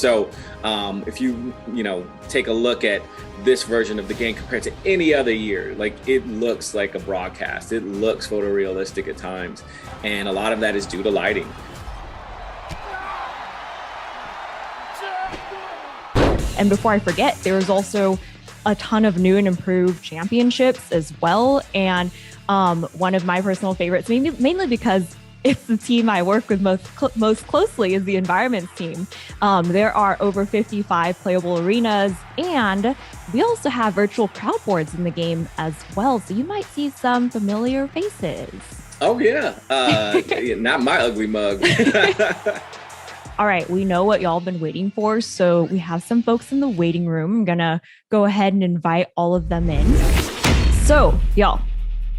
So if you take a look at this version of the game compared to any other year, like it looks like a broadcast. It looks photorealistic at times. And a lot of that is due to lighting. And before I forget, there was also a ton of new and improved championships as well. And one of my personal favorites, mainly because it's the team I work with most closely, is the environments team. There are over 55 playable arenas, and we also have virtual crowd boards in the game as well. So you might see some familiar faces. Oh, yeah. Not my ugly mug. All right, we know what y'all been waiting for. So we have some folks in the waiting room. I'm going to go ahead and invite all of them in. So, y'all,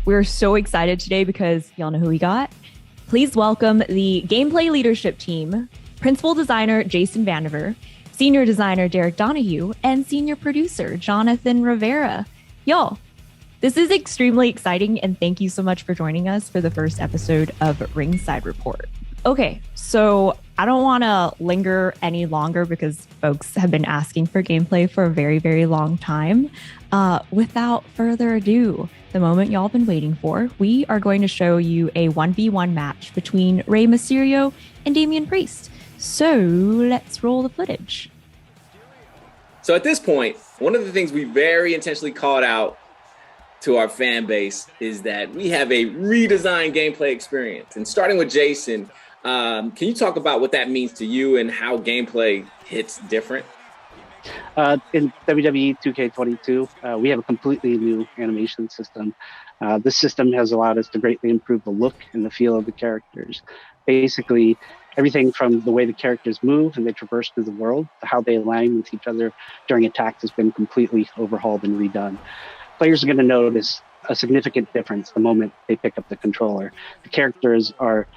we're so excited today because y'all know who we got. Please welcome the gameplay leadership team, principal designer Jason Vandiver, senior designer Derek Donahue, and senior producer Jonathan Rivera. Y'all, this is extremely exciting, and thank you so much for joining us for the first episode of Ringside Report. Okay, so I don't want to linger any longer because folks have been asking for gameplay for a very, very long time. Without further ado, the moment y'all been waiting for, we are going to show you a 1v1 match between Rey Mysterio and Damian Priest. So let's roll the footage. So at this point, one of the things we very intentionally called out to our fan base is that we have a redesigned gameplay experience. And starting with Jason, can you talk about what that means to you and how gameplay hits different? In WWE 2K22, we have a completely new animation system. This system has allowed us to greatly improve the look and the feel of the characters. Basically, everything from the way the characters move and they traverse through the world to how they align with each other during attacks has been completely overhauled and redone. Players are going to notice a significant difference the moment they pick up the controller. The characters are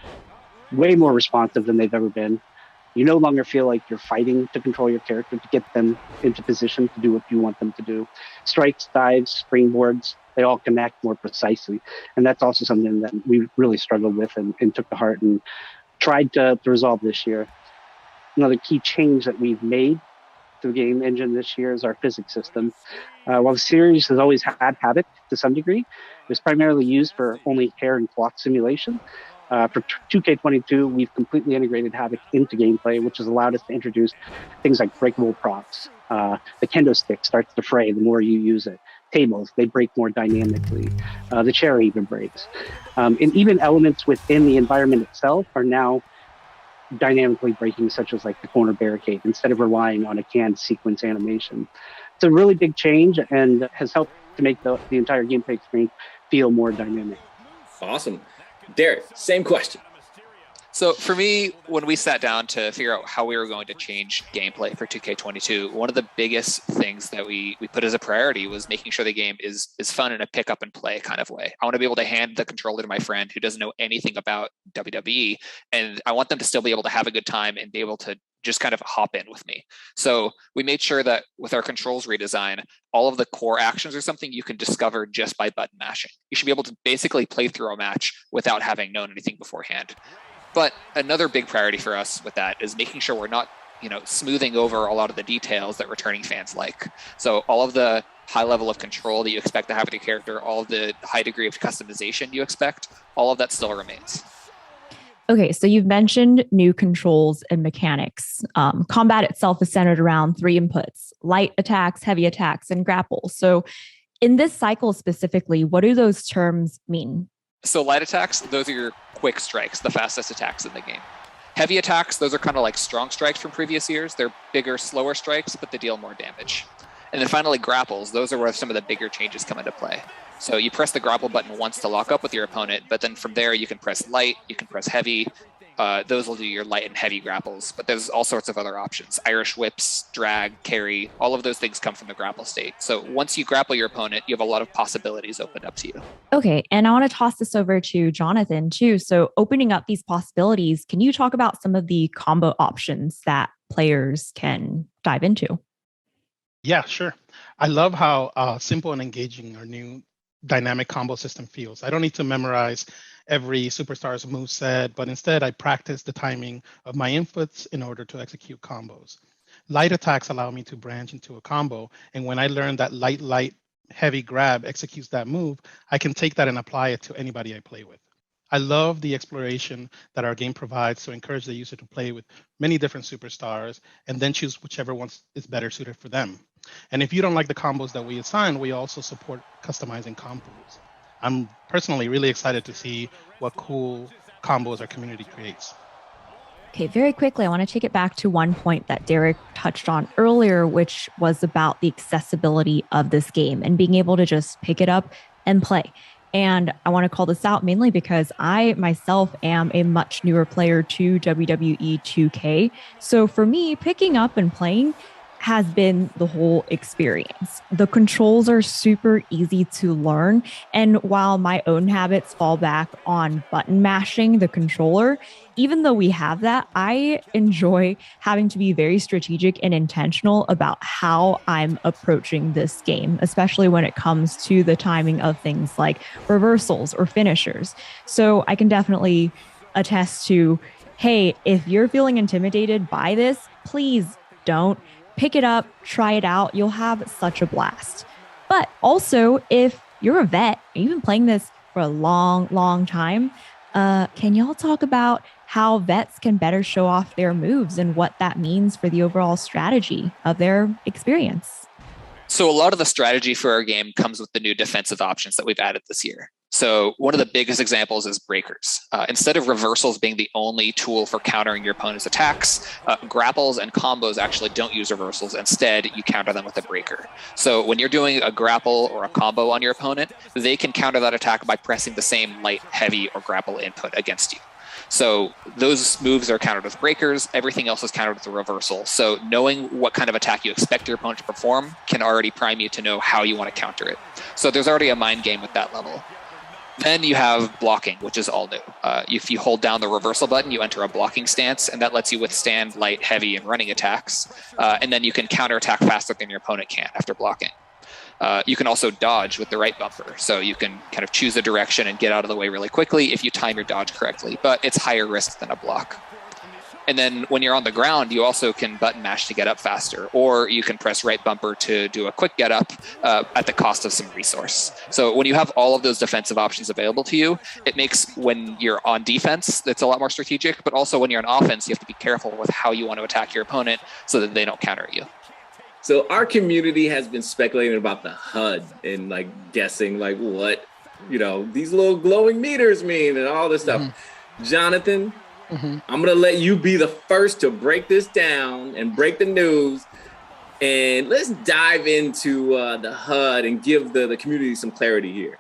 way more responsive than they've ever been. You no longer feel like you're fighting to control your character to get them into position to do what you want them to do. Strikes, dives, springboards, they all connect more precisely. And that's also something that we really struggled with and took to heart and tried to resolve this year. Another key change that we've made to the game engine this year is our physics system. While the series has always had Havoc to some degree, it was primarily used for only hair and cloth simulation. For 2K22, we've completely integrated Havoc into gameplay, which has allowed us to introduce things like breakable props. The kendo stick starts to fray the more you use it. Tables, they break more dynamically. The chair even breaks. And even elements within the environment itself are now dynamically breaking, such as like the corner barricade, instead of relying on a canned sequence animation. It's a really big change and has helped to make the entire gameplay experience feel more dynamic. Awesome. Derek, same question. So for me, when we sat down to figure out how we were going to change gameplay for 2K22, one of the biggest things that we put as a priority was making sure the game is fun in a pick up and play kind of way. I want to be able to hand the controller to my friend who doesn't know anything about WWE, and I want them to still be able to have a good time and be able to just kind of hop in with me. So we made sure that with our controls redesign, all of the core actions are something you can discover just by button mashing. You should be able to basically play through a match without having known anything beforehand. But another big priority for us with that is making sure we're not, smoothing over a lot of the details that returning fans like. So all of the high level of control that you expect to have with your character, all of the high degree of customization you expect, all of that still remains. Okay, so you've mentioned new controls and mechanics. Combat itself is centered around 3 inputs: light attacks, heavy attacks, and grapple. So in this cycle specifically, what do those terms mean? So light attacks, those are your quick strikes, the fastest attacks in the game. Heavy attacks, those are kind of like strong strikes from previous years. They're bigger, slower strikes, but they deal more damage. And then finally, grapples, those are where some of the bigger changes come into play. So you press the grapple button once to lock up with your opponent, but then from there you can press light, you can press heavy. Those will do your light and heavy grapples, but there's all sorts of other options. Irish whips, drag, carry, all of those things come from the grapple state. So once you grapple your opponent, you have a lot of possibilities opened up to you. Okay, and I want to toss this over to Jonathan too. So opening up these possibilities, can you talk about some of the combo options that players can dive into? Yeah, sure. I love how simple and engaging our new dynamic combo system feels. I don't need to memorize every superstar's moveset, but instead I practice the timing of my inputs in order to execute combos. Light attacks allow me to branch into a combo. And when I learn that light, heavy grab executes that move, I can take that and apply it to anybody I play with. I love the exploration that our game provides to encourage the user to play with many different superstars and then choose whichever one is better suited for them. And if you don't like the combos that we assign, we also support customizing combos. I'm personally really excited to see what cool combos our community creates. Okay, very quickly, I want to take it back to one point that Derek touched on earlier, which was about the accessibility of this game and being able to just pick it up and play. And I want to call this out mainly because I myself am a much newer player to WWE 2K. So for me, picking up and playing has been the whole experience. The controls are super easy to learn. And while my own habits fall back on button mashing the controller, even though we have that, I enjoy having to be very strategic and intentional about how I'm approaching this game, especially when it comes to the timing of things like reversals or finishers. So I can definitely attest to, hey, if you're feeling intimidated by this, please don't. Pick it up, try it out. You'll have such a blast. But also, if you're a vet and you've been playing this for a long, long time, can y'all talk about how vets can better show off their moves and what that means for the overall strategy of their experience? So a lot of the strategy for our game comes with the new defensive options that we've added this year. So one of the biggest examples is breakers. Instead of reversals being the only tool for countering your opponent's attacks, grapples and combos actually don't use reversals. Instead, you counter them with a breaker. So when you're doing a grapple or a combo on your opponent, they can counter that attack by pressing the same light, heavy, or grapple input against you. So those moves are countered with breakers. Everything else is countered with a reversal. So knowing what kind of attack you expect your opponent to perform can already prime you to know how you want to counter it. So there's already a mind game with that level. Then you have blocking, which is all new. If you hold down the reversal button, you enter a blocking stance, and that lets you withstand light, heavy, and running attacks. And then you can counterattack faster than your opponent can after blocking. You can also dodge with the right bumper. So you can kind of choose a direction and get out of the way really quickly if you time your dodge correctly, but it's higher risk than a block. And then when you're on the ground, you also can button mash to get up faster, or you can press right bumper to do a quick get up at the cost of some resource. So when you have all of those defensive options available to you, it makes when you're on defense, it's a lot more strategic, but also when you're on offense, you have to be careful with how you want to attack your opponent so that they don't counter you. So our community has been speculating about the HUD and guessing what, these little glowing meters mean and all this stuff. Mm-hmm. Jonathan, I'm going to let you be the first to break this down and break the news. And let's dive into the HUD and give the community some clarity here.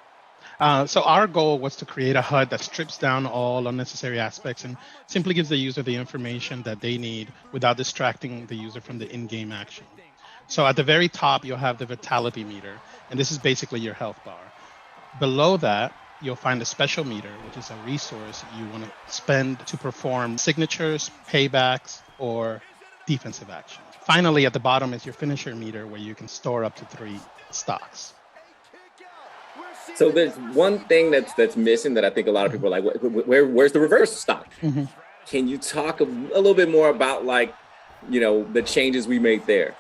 So our goal was to create a HUD that strips down all unnecessary aspects and simply gives the user the information that they need without distracting the user from the in-game action. So at the very top, you'll have the vitality meter, and this is basically your health bar. Below that, you'll find a special meter, which is a resource you want to spend to perform signatures, paybacks, or defensive actions. Finally, at the bottom is your finisher meter, where you can store up to 3 stocks. So there's one thing that's missing that I think a lot of people are like, where's the reverse stock? Mm-hmm. Can you talk a little bit more about the changes we made there?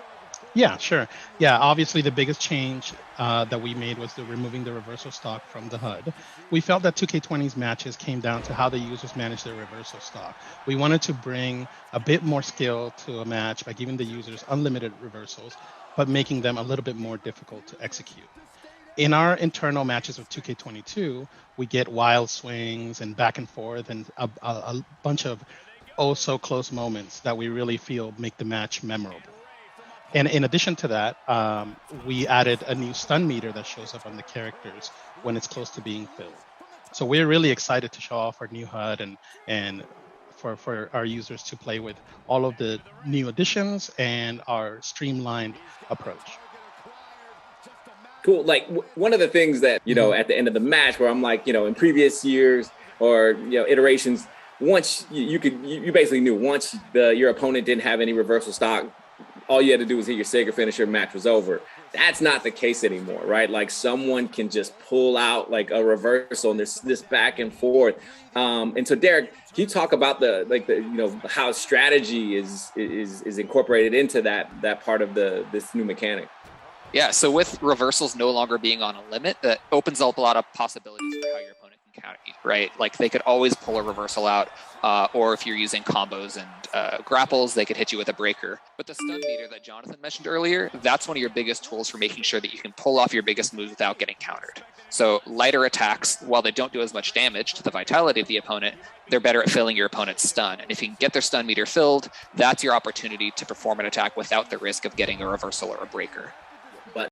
Yeah, sure. Yeah, obviously the biggest change that we made was removing the reversal stock from the HUD. We felt that 2K20's matches came down to how the users manage their reversal stock. We wanted to bring a bit more skill to a match by giving the users unlimited reversals, but making them a little bit more difficult to execute. In our internal matches with 2K22, we get wild swings and back and forth and a bunch of oh-so-close moments that we really feel make the match memorable. And in addition to that, we added a new stun meter that shows up on the characters when it's close to being filled. So we're really excited to show off our new HUD and for our users to play with all of the new additions and our streamlined approach. Cool. One of the things that, at the end of the match where I'm in previous years or, iterations, once you basically knew once your opponent didn't have any reversal stock, all you had to do was hit your Sega finisher, match was over. That's not the case anymore, right? Like someone can just pull out like a reversal and this back and forth. And so Derek, can you talk about how strategy is incorporated into that part of this new mechanic? Yeah, so with reversals no longer being on a limit, that opens up a lot of possibilities for how your opponent can counter you, right? Like they could always pull a reversal out, or if you're using combos and grapples, they could hit you with a breaker. But the stun meter that Jonathan mentioned earlier, that's one of your biggest tools for making sure that you can pull off your biggest moves without getting countered. So lighter attacks, while they don't do as much damage to the vitality of the opponent, they're better at filling your opponent's stun. And if you can get their stun meter filled, that's your opportunity to perform an attack without the risk of getting a reversal or a breaker.